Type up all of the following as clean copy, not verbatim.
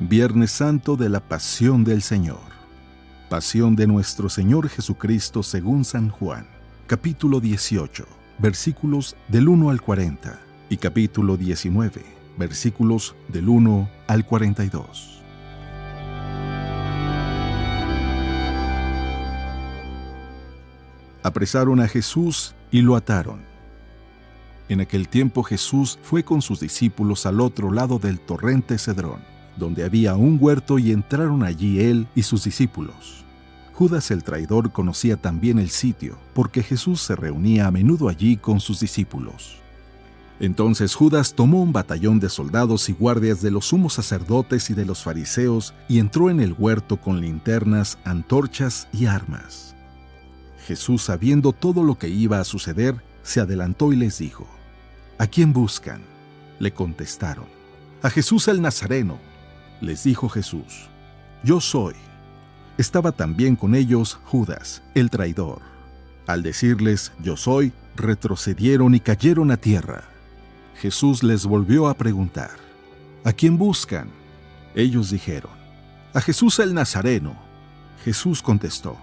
Viernes Santo de la Pasión del Señor. Pasión de nuestro Señor Jesucristo según San Juan. Capítulo 18, versículos del 1 al 40. Y capítulo 19, versículos del 1 al 42. Apresaron a Jesús y lo ataron. En aquel tiempo Jesús fue con sus discípulos al otro lado del torrente Cedrón, donde había un huerto, y entraron allí él y sus discípulos. Judas el traidor conocía también el sitio, porque Jesús se reunía a menudo allí con sus discípulos. Entonces Judas tomó un batallón de soldados y guardias de los sumos sacerdotes y de los fariseos, y entró en el huerto con linternas, antorchas y armas. Jesús, sabiendo todo lo que iba a suceder, se adelantó y les dijo: ¿A quién buscan? Le contestaron: a Jesús el Nazareno. Les dijo Jesús: Yo soy. Estaba también con ellos Judas, el traidor. Al decirles: Yo soy, retrocedieron y cayeron a tierra. Jesús les volvió a preguntar: ¿A quién buscan? Ellos dijeron: a Jesús el Nazareno. Jesús contestó: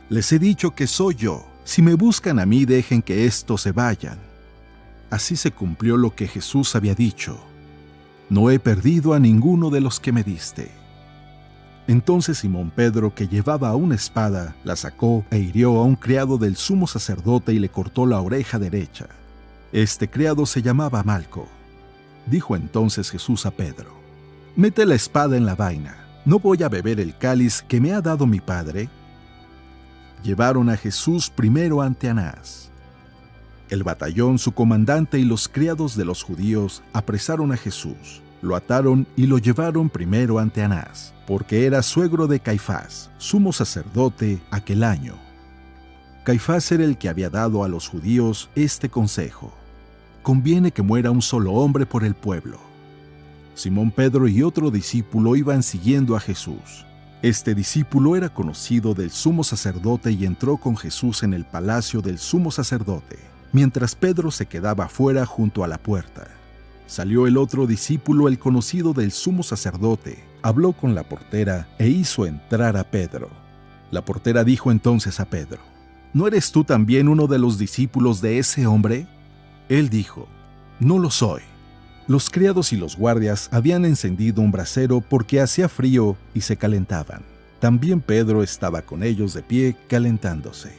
Les he dicho que soy yo. Si me buscan a mí, dejen que éstos se vayan. Así se cumplió lo que Jesús había dicho: No he perdido a ninguno de los que me diste. Entonces Simón Pedro, que llevaba una espada, la sacó e hirió a un criado del sumo sacerdote y le cortó la oreja derecha. Este criado se llamaba Malco. Dijo entonces Jesús a Pedro: Mete la espada en la vaina. ¿No voy a beber el cáliz que me ha dado mi Padre? Llevaron a Jesús primero ante Anás. El batallón, su comandante y los criados de los judíos apresaron a Jesús, lo ataron y lo llevaron primero ante Anás, porque era suegro de Caifás, sumo sacerdote aquel año. Caifás era el que había dado a los judíos este consejo: conviene que muera un solo hombre por el pueblo. Simón Pedro y otro discípulo iban siguiendo a Jesús. Este discípulo era conocido del sumo sacerdote y entró con Jesús en el palacio del sumo sacerdote, mientras Pedro se quedaba fuera junto a la puerta. Salió el otro discípulo, el conocido del sumo sacerdote, habló con la portera e hizo entrar a Pedro. La portera dijo entonces a Pedro: ¿No eres tú también uno de los discípulos de ese hombre? Él dijo: No lo soy. Los criados y los guardias habían encendido un brasero porque hacía frío y se calentaban. También Pedro estaba con ellos de pie calentándose.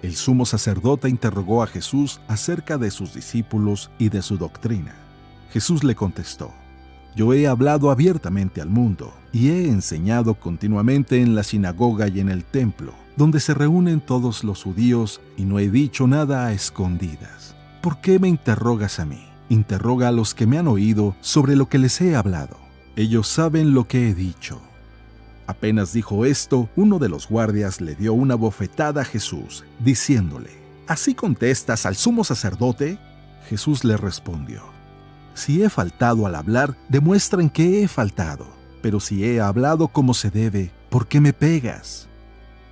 El sumo sacerdote interrogó a Jesús acerca de sus discípulos y de su doctrina. Jesús le contestó: Yo he hablado abiertamente al mundo y he enseñado continuamente en la sinagoga y en el templo, donde se reúnen todos los judíos, y no he dicho nada a escondidas. ¿Por qué me interrogas a mí? Interroga a los que me han oído sobre lo que les he hablado. Ellos saben lo que he dicho. Apenas dijo esto, uno de los guardias le dio una bofetada a Jesús, diciéndole: ¿Así contestas al sumo sacerdote? Jesús le respondió: Si he faltado al hablar, demuestra en qué he faltado. Pero si he hablado como se debe, ¿por qué me pegas?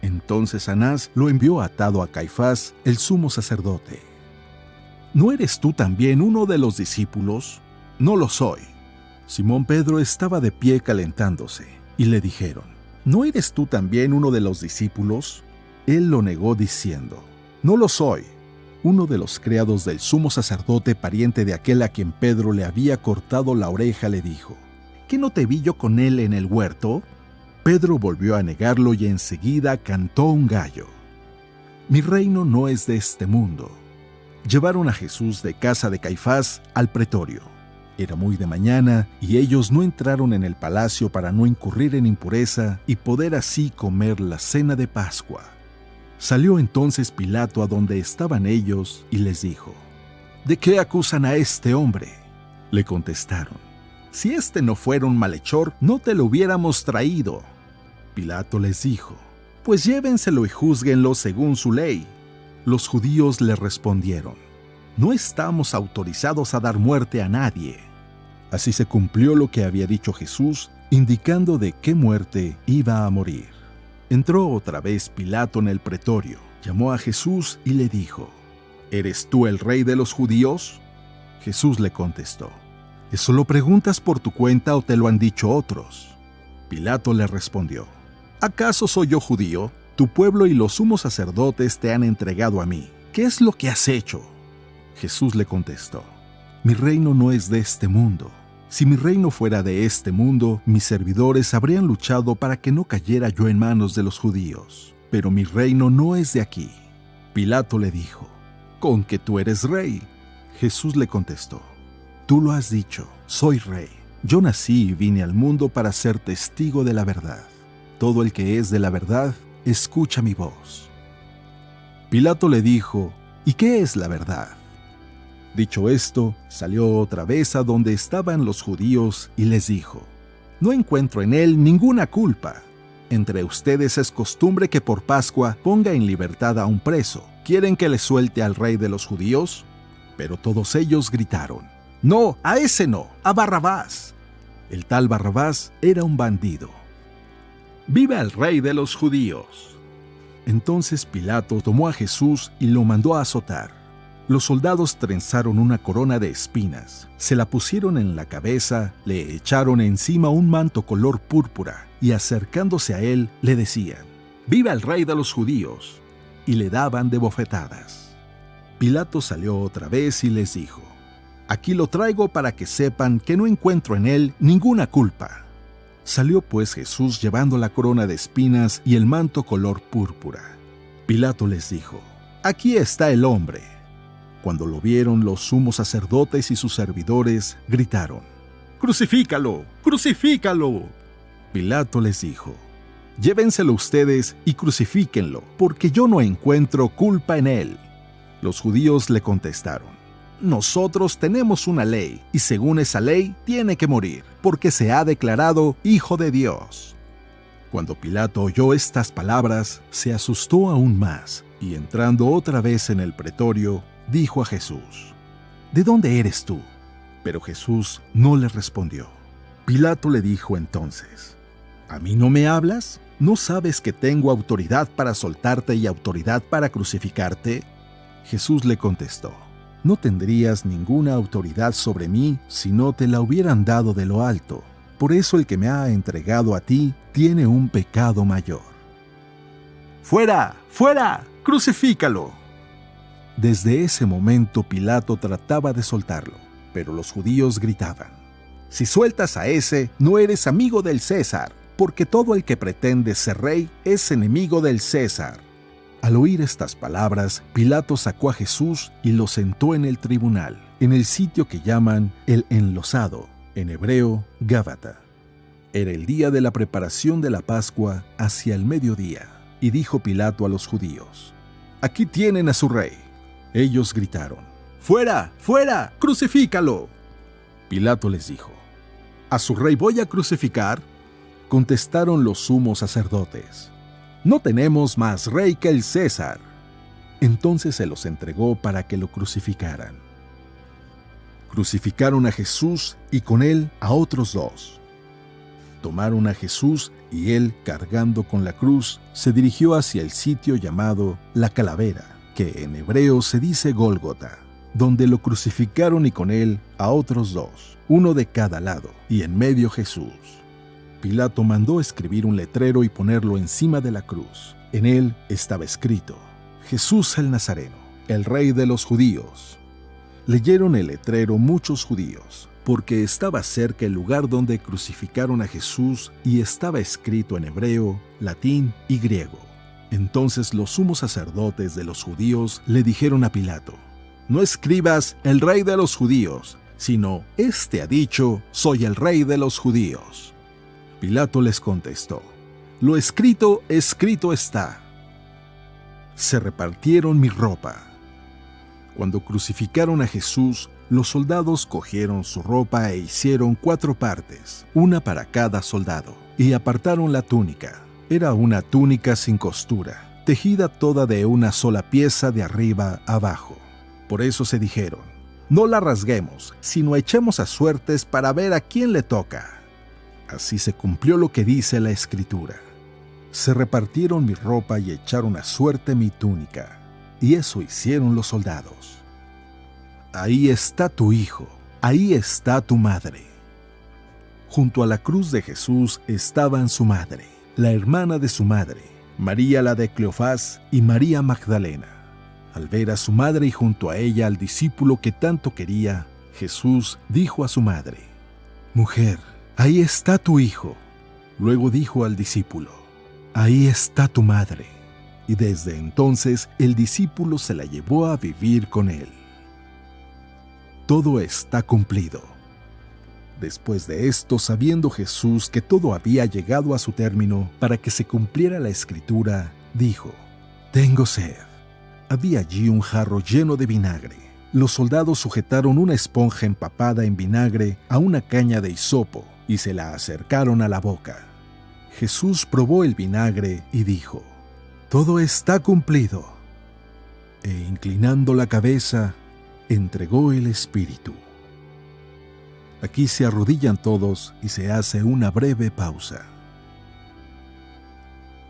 Entonces Anás lo envió atado a Caifás, el sumo sacerdote. ¿No eres tú también uno de los discípulos? No lo soy. Simón Pedro estaba de pie calentándose, y le dijeron: ¿No eres tú también uno de los discípulos? Él lo negó diciendo: No lo soy. Uno de los criados del sumo sacerdote, pariente de aquel a quien Pedro le había cortado la oreja, le dijo: ¿Qué no te vi yo con él en el huerto? Pedro volvió a negarlo y enseguida cantó un gallo. Mi reino no es de este mundo. Llevaron a Jesús de casa de Caifás al pretorio. Era muy de mañana y ellos no entraron en el palacio para no incurrir en impureza y poder así comer la cena de Pascua. Salió entonces Pilato a donde estaban ellos y les dijo: ¿De qué acusan a este hombre? Le contestaron: Si este no fuera un malhechor, no te lo hubiéramos traído. Pilato les dijo: Pues llévenselo y júzguenlo según su ley. Los judíos le respondieron: No estamos autorizados a dar muerte a nadie. Así se cumplió lo que había dicho Jesús, indicando de qué muerte iba a morir. Entró otra vez Pilato en el pretorio, llamó a Jesús y le dijo: ¿Eres tú el rey de los judíos? Jesús le contestó: ¿Eso lo preguntas por tu cuenta o te lo han dicho otros? Pilato le respondió: ¿Acaso soy yo judío? Tu pueblo y los sumos sacerdotes te han entregado a mí. ¿Qué es lo que has hecho? Jesús le contestó: Mi reino no es de este mundo. Si mi reino fuera de este mundo, mis servidores habrían luchado para que no cayera yo en manos de los judíos. Pero mi reino no es de aquí. Pilato le dijo: ¿Con que tú eres rey? Jesús le contestó: Tú lo has dicho, soy rey. Yo nací y vine al mundo para ser testigo de la verdad. Todo el que es de la verdad, escucha mi voz. Pilato le dijo: ¿Y qué es la verdad? Dicho esto, salió otra vez a donde estaban los judíos y les dijo: No encuentro en él ninguna culpa. Entre ustedes es costumbre que por Pascua ponga en libertad a un preso. ¿Quieren que le suelte al rey de los judíos? Pero todos ellos gritaron: No, a ese no, a Barrabás. El tal Barrabás era un bandido. ¡Viva el rey de los judíos! Entonces Pilato tomó a Jesús y lo mandó a azotar. Los soldados trenzaron una corona de espinas, se la pusieron en la cabeza, le echaron encima un manto color púrpura y acercándose a él le decían: ¡Viva el rey de los judíos! Y le daban de bofetadas. Pilato salió otra vez y les dijo: Aquí lo traigo para que sepan que no encuentro en él ninguna culpa. Salió pues Jesús llevando la corona de espinas y el manto color púrpura. Pilato les dijo: Aquí está el hombre. Cuando lo vieron, los sumos sacerdotes y sus servidores gritaron: ¡Crucifícalo! ¡Crucifícalo! Pilato les dijo: Llévenselo ustedes y crucifíquenlo, porque yo no encuentro culpa en él. Los judíos le contestaron: Nosotros tenemos una ley, y según esa ley tiene que morir, porque se ha declarado Hijo de Dios. Cuando Pilato oyó estas palabras, se asustó aún más, y entrando otra vez en el pretorio, dijo a Jesús: ¿De dónde eres tú? Pero Jesús no le respondió. Pilato le dijo entonces: ¿A mí no me hablas? ¿No sabes que tengo autoridad para soltarte y autoridad para crucificarte? Jesús le contestó: No tendrías ninguna autoridad sobre mí si no te la hubieran dado de lo alto. Por eso el que me ha entregado a ti tiene un pecado mayor. ¡Fuera! ¡Fuera! ¡Crucifícalo! Desde ese momento Pilato trataba de soltarlo, pero los judíos gritaban: Si sueltas a ese, no eres amigo del César, porque todo el que pretende ser rey es enemigo del César. Al oír estas palabras, Pilato sacó a Jesús y lo sentó en el tribunal, en el sitio que llaman el Enlosado, en hebreo Gábata. Era el día de la preparación de la Pascua, hacia el mediodía, y dijo Pilato a los judíos: Aquí tienen a su rey. Ellos gritaron: ¡Fuera! ¡Fuera! ¡Crucifícalo! Pilato les dijo: ¿A su rey voy a crucificar? Contestaron los sumos sacerdotes: No tenemos más rey que el César. Entonces se los entregó para que lo crucificaran. Crucificaron a Jesús y con él a otros dos. Tomaron a Jesús y él, cargando con la cruz, se dirigió hacia el sitio llamado La Calavera, que en hebreo se dice Gólgota, donde lo crucificaron y con él a otros dos, uno de cada lado, y en medio Jesús. Pilato mandó escribir un letrero y ponerlo encima de la cruz. En él estaba escrito: Jesús el Nazareno, el rey de los judíos. Leyeron el letrero muchos judíos, porque estaba cerca el lugar donde crucificaron a Jesús y estaba escrito en hebreo, latín y griego. Entonces los sumos sacerdotes de los judíos le dijeron a Pilato: No escribas el rey de los judíos, sino este ha dicho: Soy el rey de los judíos. Pilato les contestó: Lo escrito, escrito está. Se repartieron mi ropa. Cuando crucificaron a Jesús, los soldados cogieron su ropa e hicieron 4 partes, una para cada soldado, y apartaron la túnica. Era una túnica sin costura, tejida toda de una sola pieza de arriba abajo. Por eso se dijeron: No la rasguemos, sino echemos a suertes para ver a quién le toca. Así se cumplió lo que dice la Escritura: Se repartieron mi ropa y echaron a suerte mi túnica. Y eso hicieron los soldados. Ahí está tu hijo, ahí está tu madre. Junto a la cruz de Jesús estaban su madre, la hermana de su madre, María la de Cleofás y María Magdalena. Al ver a su madre y junto a ella al discípulo que tanto quería, Jesús dijo a su madre: «Mujer, ahí está tu hijo». Luego dijo al discípulo: «Ahí está tu madre». Y desde entonces el discípulo se la llevó a vivir con él. Todo está cumplido. Después de esto, sabiendo Jesús que todo había llegado a su término para que se cumpliera la Escritura, dijo: «Tengo sed». Había allí un jarro lleno de vinagre. Los soldados sujetaron una esponja empapada en vinagre a una caña de hisopo y se la acercaron a la boca. Jesús probó el vinagre y dijo: «Todo está cumplido». E inclinando la cabeza, entregó el espíritu. Aquí se arrodillan todos y se hace una breve pausa.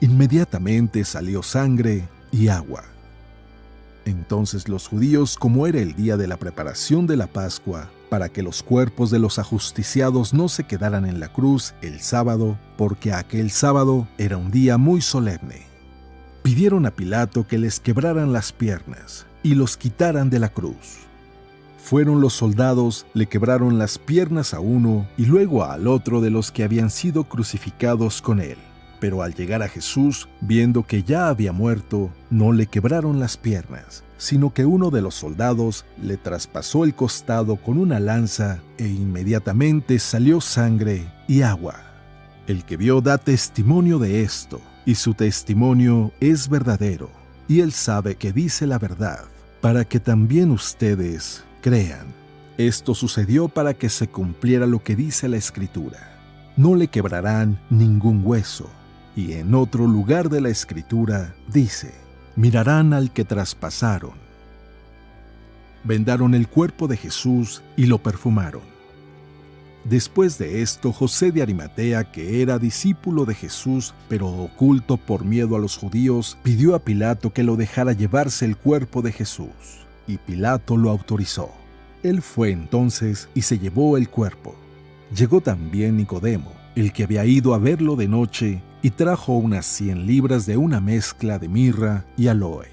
Inmediatamente salió sangre y agua. Entonces los judíos, como era el día de la preparación de la Pascua, para que los cuerpos de los ajusticiados no se quedaran en la cruz el sábado, porque aquel sábado era un día muy solemne, pidieron a Pilato que les quebraran las piernas y los quitaran de la cruz. Fueron los soldados, le quebraron las piernas a uno y luego al otro de los que habían sido crucificados con él. Pero al llegar a Jesús, viendo que ya había muerto, no le quebraron las piernas, sino que uno de los soldados le traspasó el costado con una lanza e inmediatamente salió sangre y agua. El que vio da testimonio de esto, y su testimonio es verdadero, y él sabe que dice la verdad, para que también ustedes crean. Esto sucedió para que se cumpliera lo que dice la Escritura: no le quebrarán ningún hueso. Y en otro lugar de la Escritura dice: mirarán al que traspasaron. Vendaron el cuerpo de Jesús y lo perfumaron. Después de esto, José de Arimatea, que era discípulo de Jesús, pero oculto por miedo a los judíos, pidió a Pilato que lo dejara llevarse el cuerpo de Jesús, y Pilato lo autorizó. Él fue entonces y se llevó el cuerpo. Llegó también Nicodemo, el que había ido a verlo de noche, y trajo unas 100 libras de una mezcla de mirra y aloe.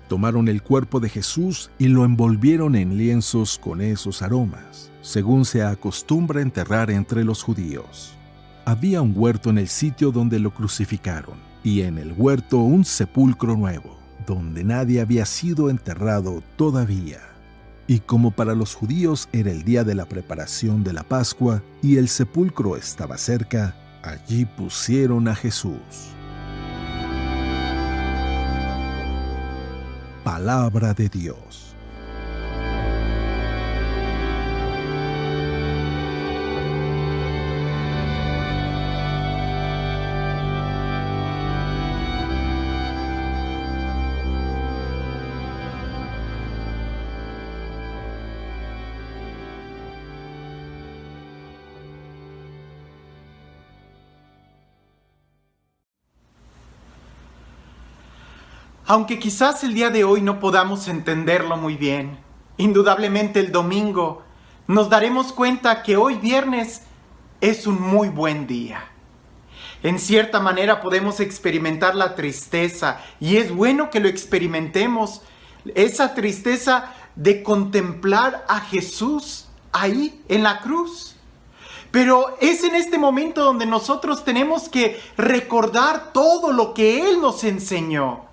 Tomaron el cuerpo de Jesús y lo envolvieron en lienzos con esos aromas, según se acostumbra enterrar entre los judíos. Había un huerto en el sitio donde lo crucificaron, y en el huerto un sepulcro nuevo, donde nadie había sido enterrado todavía. Y como para los judíos era el día de la preparación de la Pascua, y el sepulcro estaba cerca, allí pusieron a Jesús. Palabra de Dios. Aunque quizás el día de hoy no podamos entenderlo muy bien, indudablemente el domingo nos daremos cuenta que hoy viernes es un muy buen día. En cierta manera podemos experimentar la tristeza, y es bueno que lo experimentemos, esa tristeza de contemplar a Jesús ahí en la cruz. Pero es en este momento donde nosotros tenemos que recordar todo lo que Él nos enseñó.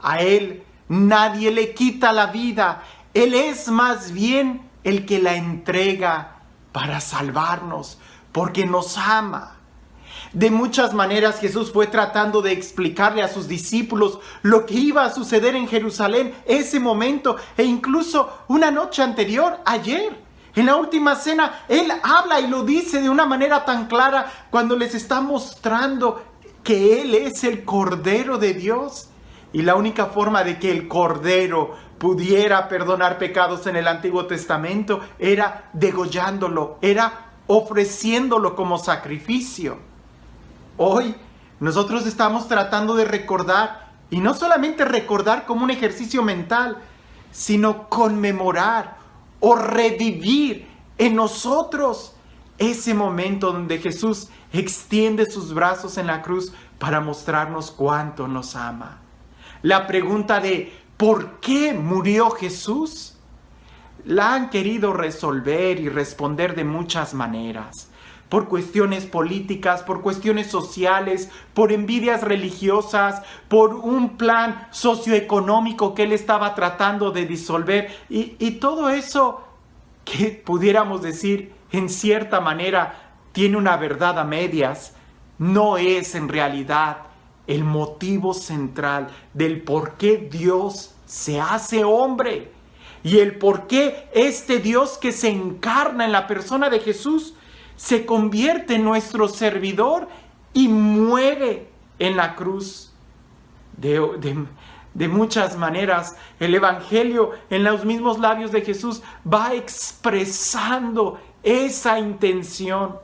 A Él nadie le quita la vida. Él es más bien el que la entrega para salvarnos, porque nos ama. De muchas maneras Jesús fue tratando de explicarle a sus discípulos lo que iba a suceder en Jerusalén ese momento, e incluso una noche anterior, ayer. En la última cena, Él habla y lo dice de una manera tan clara cuando les está mostrando que Él es el Cordero de Dios. Y la única forma de que el Cordero pudiera perdonar pecados en el Antiguo Testamento era degollándolo, era ofreciéndolo como sacrificio. Hoy nosotros estamos tratando de recordar, y no solamente recordar como un ejercicio mental, sino conmemorar o revivir en nosotros. Ese momento donde Jesús extiende sus brazos en la cruz para mostrarnos cuánto nos ama. La pregunta de ¿por qué murió Jesús? La han querido resolver y responder de muchas maneras. Por cuestiones políticas, por cuestiones sociales, por envidias religiosas, por un plan socioeconómico que él estaba tratando de disolver. Y todo eso que pudiéramos decir en cierta manera tiene una verdad a medias, no es en realidad el motivo central del por qué Dios se hace hombre y el por qué este Dios que se encarna en la persona de Jesús se convierte en nuestro servidor y muere en la cruz. De muchas maneras, el Evangelio en los mismos labios de Jesús va expresando esa intención.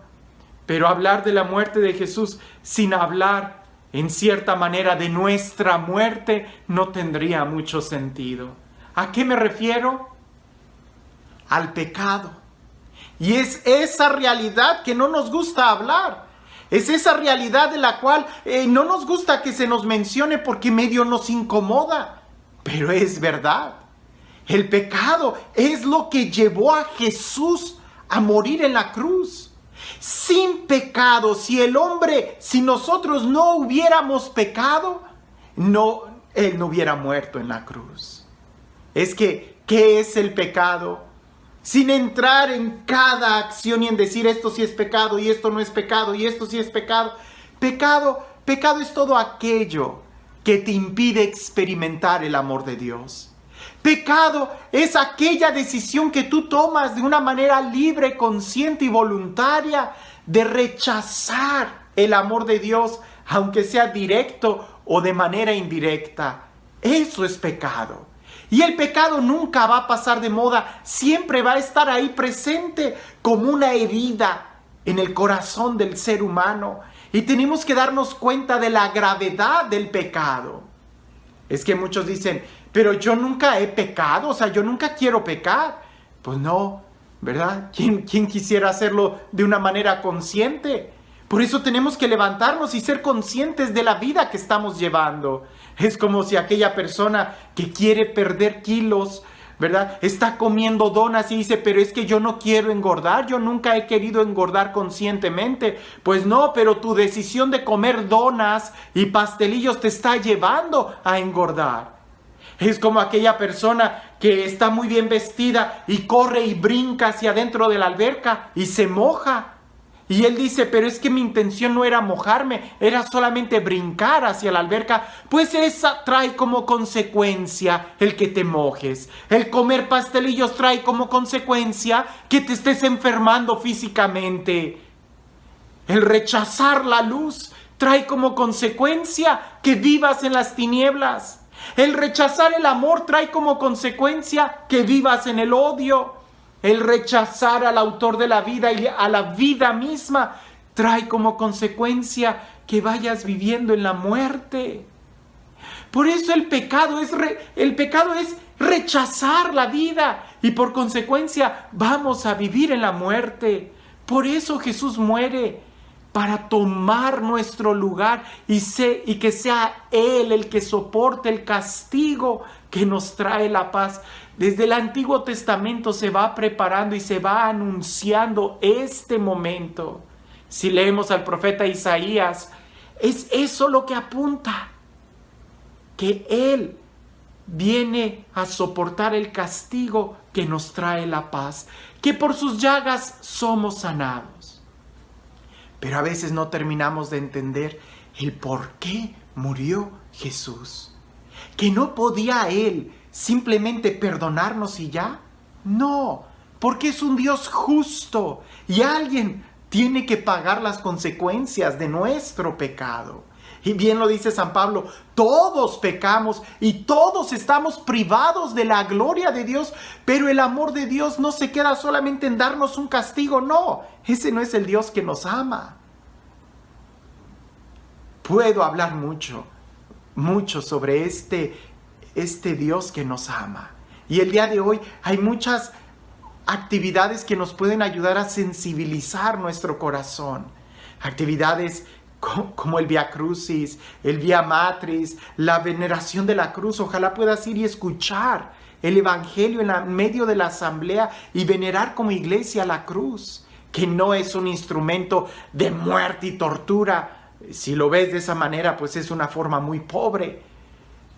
Pero hablar de la muerte de Jesús sin hablar, en cierta manera, de nuestra muerte no tendría mucho sentido. ¿A qué me refiero? Al pecado. Y es esa realidad que no nos gusta hablar. Es esa realidad de la cual no nos gusta que se nos mencione porque medio nos incomoda. Pero es verdad. El pecado es lo que llevó a Jesús a morir en la cruz. Sin pecado, si nosotros no hubiéramos pecado, Él no hubiera muerto en la cruz. Es que, ¿qué es el pecado? Sin entrar en cada acción y en decir esto sí es pecado y esto no es pecado y esto sí es pecado. Pecado es todo aquello que te impide experimentar el amor de Dios. Pecado es aquella decisión que tú tomas de una manera libre, consciente y voluntaria de rechazar el amor de Dios, aunque sea directo o de manera indirecta. Eso es pecado. Y el pecado nunca va a pasar de moda, siempre va a estar ahí presente como una herida en el corazón del ser humano. Y tenemos que darnos cuenta de la gravedad del pecado. Es que muchos dicen, pero yo nunca he pecado, o sea, yo nunca quiero pecar. Pues no, ¿verdad? ¿Quién quisiera hacerlo de una manera consciente? Por eso tenemos que levantarnos y ser conscientes de la vida que estamos llevando. Es como si aquella persona que quiere perder kilos, ¿verdad? Está comiendo donas y dice, pero es que yo no quiero engordar, yo nunca he querido engordar conscientemente. Pues no, pero tu decisión de comer donas y pastelillos te está llevando a engordar. Es como aquella persona que está muy bien vestida y corre y brinca hacia adentro de la alberca y se moja. Y él dice, pero es que mi intención no era mojarme, era solamente brincar hacia la alberca. Pues esa trae como consecuencia el que te mojes. El comer pastelillos trae como consecuencia que te estés enfermando físicamente. El rechazar la luz trae como consecuencia que vivas en las tinieblas. El rechazar el amor trae como consecuencia que vivas en el odio. El rechazar al autor de la vida y a la vida misma trae como consecuencia que vayas viviendo en la muerte. Por eso el pecado es rechazar la vida y por consecuencia vamos a vivir en la muerte. Por eso Jesús muere, para tomar nuestro lugar y que sea Él el que soporte el castigo que nos trae la paz. Desde el Antiguo Testamento se va preparando y se va anunciando este momento. Si leemos al profeta Isaías, es eso lo que apunta, que Él viene a soportar el castigo que nos trae la paz, que por sus llagas somos sanados. Pero a veces no terminamos de entender el por qué murió Jesús. Que no podía Él simplemente perdonarnos y ya. No, porque es un Dios justo y alguien tiene que pagar las consecuencias de nuestro pecado. Y bien lo dice San Pablo, todos pecamos y todos estamos privados de la gloria de Dios, pero el amor de Dios no se queda solamente en darnos un castigo, no, ese no es el Dios que nos ama. Puedo hablar mucho sobre este Dios que nos ama. Y el día de hoy hay muchas actividades que nos pueden ayudar a sensibilizar nuestro corazón. Actividades como el Vía Crucis, el Vía Matris, la veneración de la cruz. Ojalá puedas ir y escuchar el Evangelio en medio de la asamblea y venerar como iglesia la cruz, que no es un instrumento de muerte y tortura. Si lo ves de esa manera, pues es una forma muy pobre.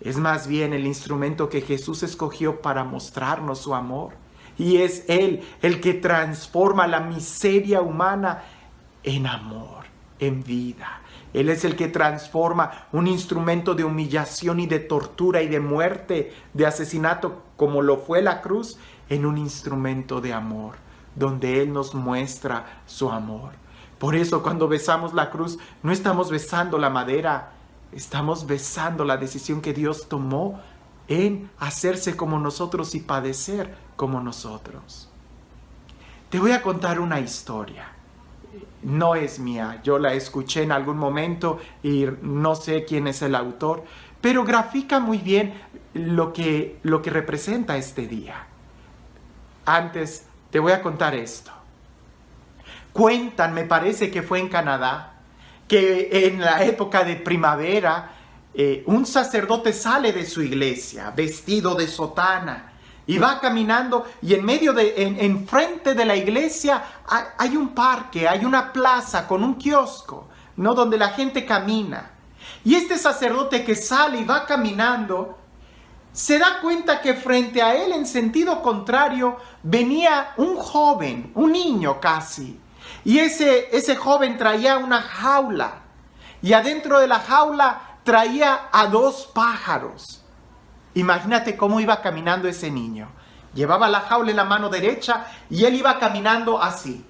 Es más bien el instrumento que Jesús escogió para mostrarnos su amor. Y es Él el que transforma la miseria humana en amor, en vida. Él es el que transforma un instrumento de humillación y de tortura y de muerte, de asesinato, como lo fue la cruz, en un instrumento de amor, donde Él nos muestra su amor. Por eso cuando besamos la cruz, no estamos besando la madera, estamos besando la decisión que Dios tomó en hacerse como nosotros y padecer como nosotros. Te voy a contar una historia. No es mía, yo la escuché en algún momento y no sé quién es el autor, pero grafica muy bien lo que representa este día. Antes te voy a contar esto. Cuentan, me parece que fue en Canadá, que en la época de primavera un sacerdote sale de su iglesia vestido de sotana y va caminando, y en frente de la iglesia hay un parque, hay una plaza con un kiosco, ¿no? Donde la gente camina. Y este sacerdote que sale y va caminando, se da cuenta que frente a él, en sentido contrario, venía un joven, un niño casi. Y ese joven traía una jaula. Y adentro de la jaula traía a 2 pájaros. Imagínate cómo iba caminando ese niño. Llevaba la jaula en la mano derecha y él iba caminando así.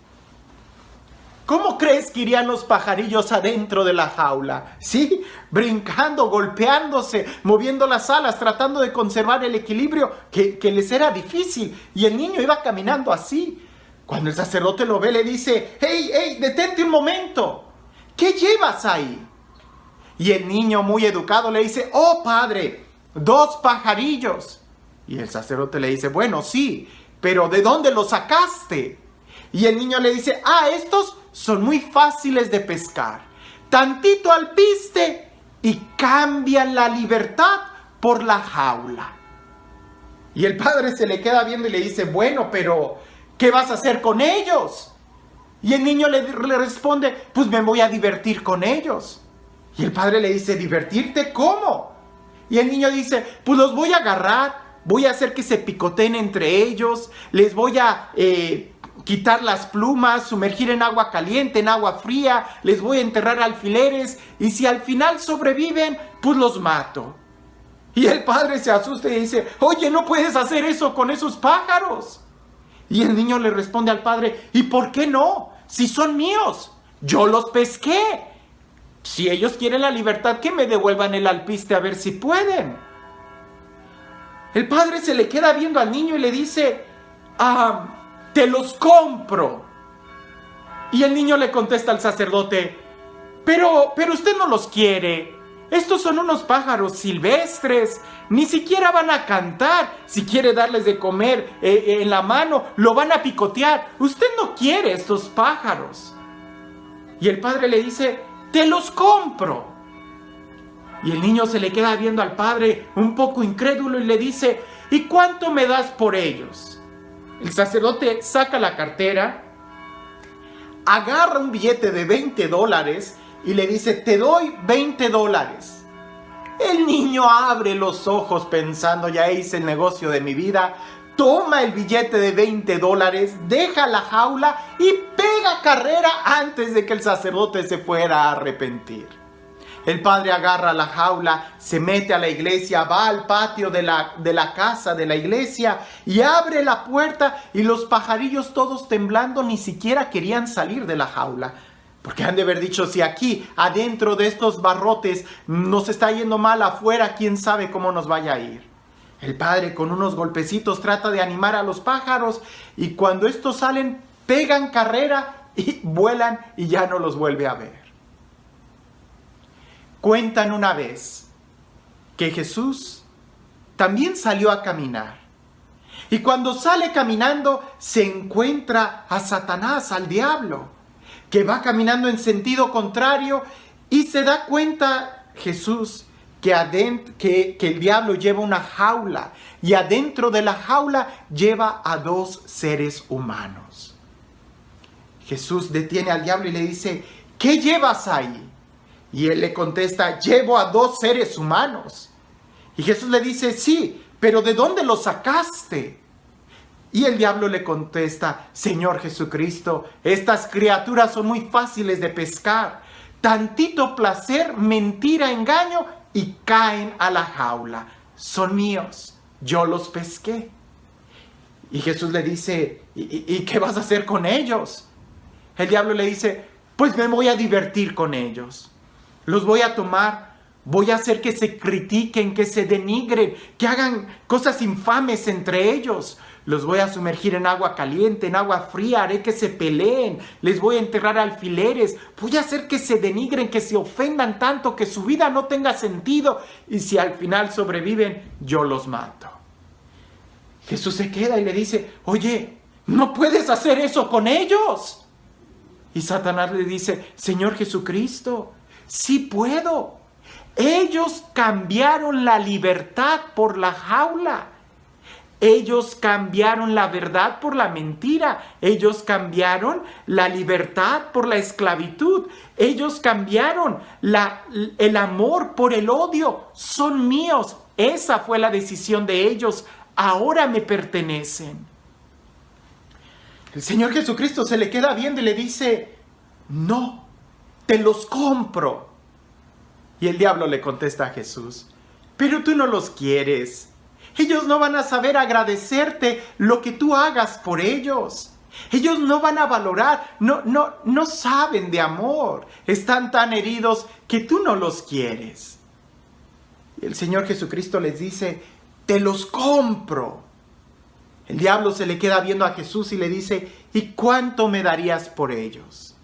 ¿Cómo crees que irían los pajarillos adentro de la jaula? ¿Sí? Brincando, golpeándose, moviendo las alas, tratando de conservar el equilibrio que les era difícil. Y el niño iba caminando así. Cuando el sacerdote lo ve, le dice: ¡Hey, detente un momento! ¿Qué llevas ahí? Y el niño, muy educado, le dice: ¡Oh, padre! 2 pajarillos. Y el sacerdote le dice: bueno, sí, pero ¿de dónde los sacaste? Y el niño le dice: estos son muy fáciles de pescar. Tantito al piste y cambian la libertad por la jaula. Y el padre se le queda viendo y le dice: bueno, pero ¿qué vas a hacer con ellos? Y el niño le responde: pues me voy a divertir con ellos. Y el padre le dice: ¿divertirte cómo? Y el niño dice: pues los voy a agarrar, voy a hacer que se picoteen entre ellos, les voy a quitar las plumas, sumergir en agua caliente, en agua fría, les voy a enterrar alfileres, y si al final sobreviven, pues los mato. Y el padre se asusta y dice: oye, no puedes hacer eso con esos pájaros. Y el niño le responde al padre: ¿y por qué no? Si son míos, yo los pesqué. Si ellos quieren la libertad, que me devuelvan el alpiste a ver si pueden. El padre se le queda viendo al niño y le dice: te los compro. Y el niño le contesta al sacerdote: pero usted no los quiere. Estos son unos pájaros silvestres, ni siquiera van a cantar. Si quiere darles de comer en la mano, lo van a picotear. Usted no quiere estos pájaros. Y el padre le dice: te los compro. Y el niño se le queda viendo al padre un poco incrédulo y le dice: ¿y cuánto me das por ellos? El sacerdote saca la cartera, agarra un billete de $20 y le dice: te doy $20. El niño abre los ojos pensando: ya hice el negocio de mi vida. Toma el billete de $20, deja la jaula y pega carrera antes de que el sacerdote se fuera a arrepentir. El padre agarra la jaula, se mete a la iglesia, va al patio de la casa de la iglesia y abre la puerta, y los pajarillos, todos temblando, ni siquiera querían salir de la jaula. Porque han de haber dicho: si aquí, adentro de estos barrotes, nos está yendo mal, afuera, quién sabe cómo nos vaya a ir. El padre, con unos golpecitos, trata de animar a los pájaros, y cuando estos salen, pegan carrera y vuelan, y ya no los vuelve a ver. Cuentan una vez que Jesús también salió a caminar, Y cuando sale caminando, se encuentra a Satanás, al diablo, que va caminando en sentido contrario, y se da cuenta Jesús que el diablo lleva una jaula, y adentro de la jaula lleva a 2 seres humanos. Jesús detiene al diablo y le dice: ¿qué llevas ahí? Y él le contesta: llevo a 2 seres humanos. Y Jesús le dice: sí, pero ¿de dónde los sacaste? Y el diablo le contesta: Señor Jesucristo, estas criaturas son muy fáciles de pescar. Tantito placer, mentira, engaño, y caen a la jaula. Son míos, yo los pesqué. Y Jesús le dice: ¿y qué vas a hacer con ellos? El diablo le dice: pues me voy a divertir con ellos. Los voy a tomar, voy a hacer que se critiquen, que se denigren, que hagan cosas infames entre ellos. Los voy a sumergir en agua caliente, en agua fría, haré que se peleen, les voy a enterrar alfileres, voy a hacer que se denigren, que se ofendan tanto, que su vida no tenga sentido, y si al final sobreviven, yo los mato. Jesús se queda y le dice: oye, no puedes hacer eso con ellos. Y Satanás le dice: Señor Jesucristo, sí puedo. Ellos cambiaron la libertad por la jaula. Ellos cambiaron la verdad por la mentira. Ellos cambiaron la libertad por la esclavitud. Ellos cambiaron el amor por el odio. Son míos. Esa fue la decisión de ellos. Ahora me pertenecen. El Señor Jesucristo se le queda viendo y le dice: no, te los compro. Y el diablo le contesta a Jesús: pero tú no los quieres. Ellos no van a saber agradecerte lo que tú hagas por ellos. Ellos no van a valorar, no saben de amor. Están tan heridos que tú no los quieres. Y el Señor Jesucristo les dice: te los compro. El diablo se le queda viendo a Jesús y le dice: ¿y cuánto me darías por ellos?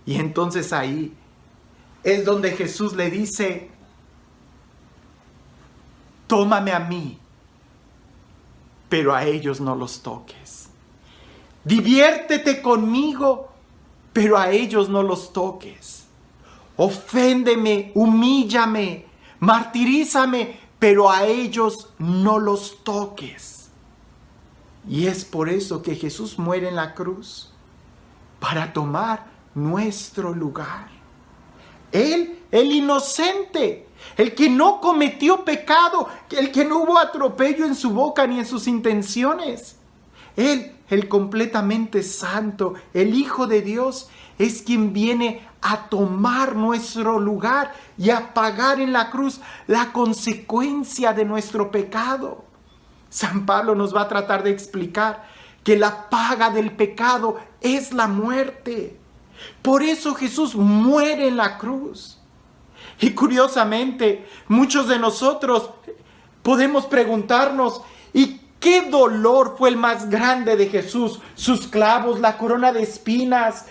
Y entonces ahí es donde Jesús le dice: tómame a mí, pero a ellos no los toques. Diviértete conmigo, pero a ellos no los toques. Oféndeme, humíllame, martirízame, pero a ellos no los toques. Y es por eso que Jesús muere en la cruz, para tomar nuestro lugar. Él, el inocente, el que no cometió pecado, el que no hubo atropello en su boca ni en sus intenciones. Él, el completamente santo, el Hijo de Dios, es quien viene a tomar nuestro lugar y a pagar en la cruz la consecuencia de nuestro pecado. San Pablo nos va a tratar de explicar que la paga del pecado es la muerte. Por eso Jesús muere en la cruz. Y curiosamente, muchos de nosotros podemos preguntarnos: ¿y qué dolor fue el más grande de Jesús? Sus clavos, la corona de espinas,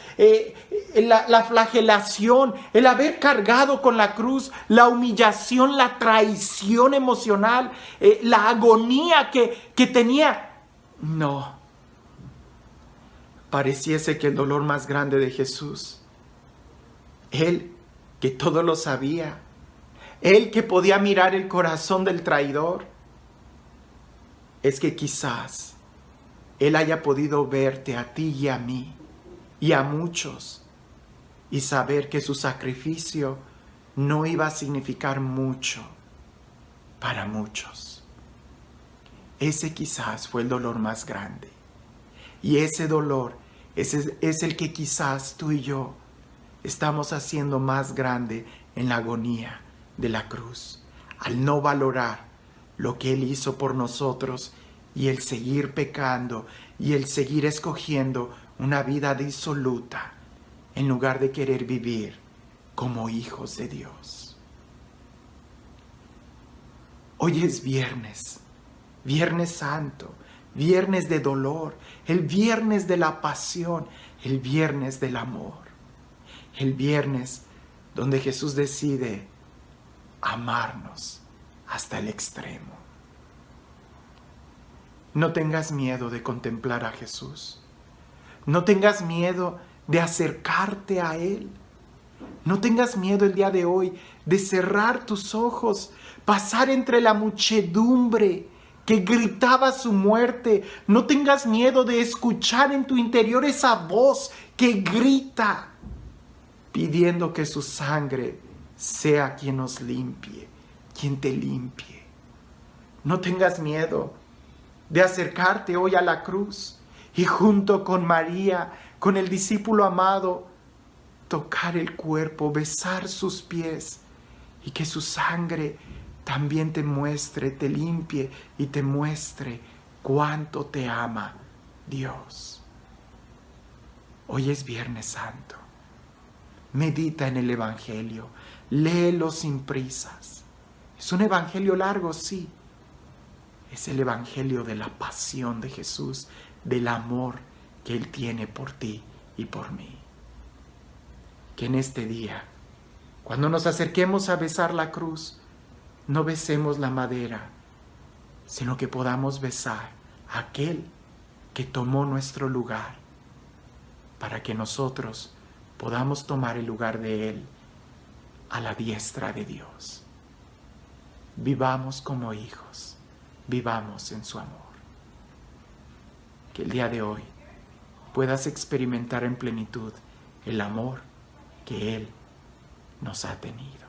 la flagelación, el haber cargado con la cruz, la humillación, la traición emocional, la agonía que tenía. No. Pareciese que el dolor más grande de Jesús, Él que todo lo sabía, Él que podía mirar el corazón del traidor, es que quizás Él haya podido verte a ti y a mí y a muchos y saber que su sacrificio no iba a significar mucho para muchos. Ese quizás fue el dolor más grande. Y ese dolor es el que quizás tú y yo estamos haciendo más grande en la agonía de la cruz, al no valorar lo que Él hizo por nosotros y el seguir pecando y el seguir escogiendo una vida disoluta en lugar de querer vivir como hijos de Dios. Hoy es viernes, Viernes Santo, viernes de dolor, el viernes de la pasión, el viernes del amor, el viernes donde Jesús decide amarnos hasta el extremo. No tengas miedo de contemplar a Jesús. No tengas miedo de acercarte a Él. No tengas miedo el día de hoy de cerrar tus ojos, pasar entre la muchedumbre que gritaba su muerte. No tengas miedo de escuchar en tu interior esa voz que grita, pidiendo que su sangre sea quien nos limpie, quien te limpie. No tengas miedo de acercarte hoy a la cruz y junto con María, con el discípulo amado, tocar el cuerpo, besar sus pies y que su sangre también te muestre, te limpie y te muestre cuánto te ama Dios. Hoy es Viernes Santo. Medita en el Evangelio, léelo sin prisas. Es un evangelio largo, sí. Es el evangelio de la pasión de Jesús, del amor que Él tiene por ti y por mí. Que en este día, cuando nos acerquemos a besar la cruz, no besemos la madera, sino que podamos besar a aquel que tomó nuestro lugar, para que nosotros podamos tomar el lugar de Él a la diestra de Dios. Vivamos como hijos, vivamos en su amor. Que el día de hoy puedas experimentar en plenitud el amor que Él nos ha tenido.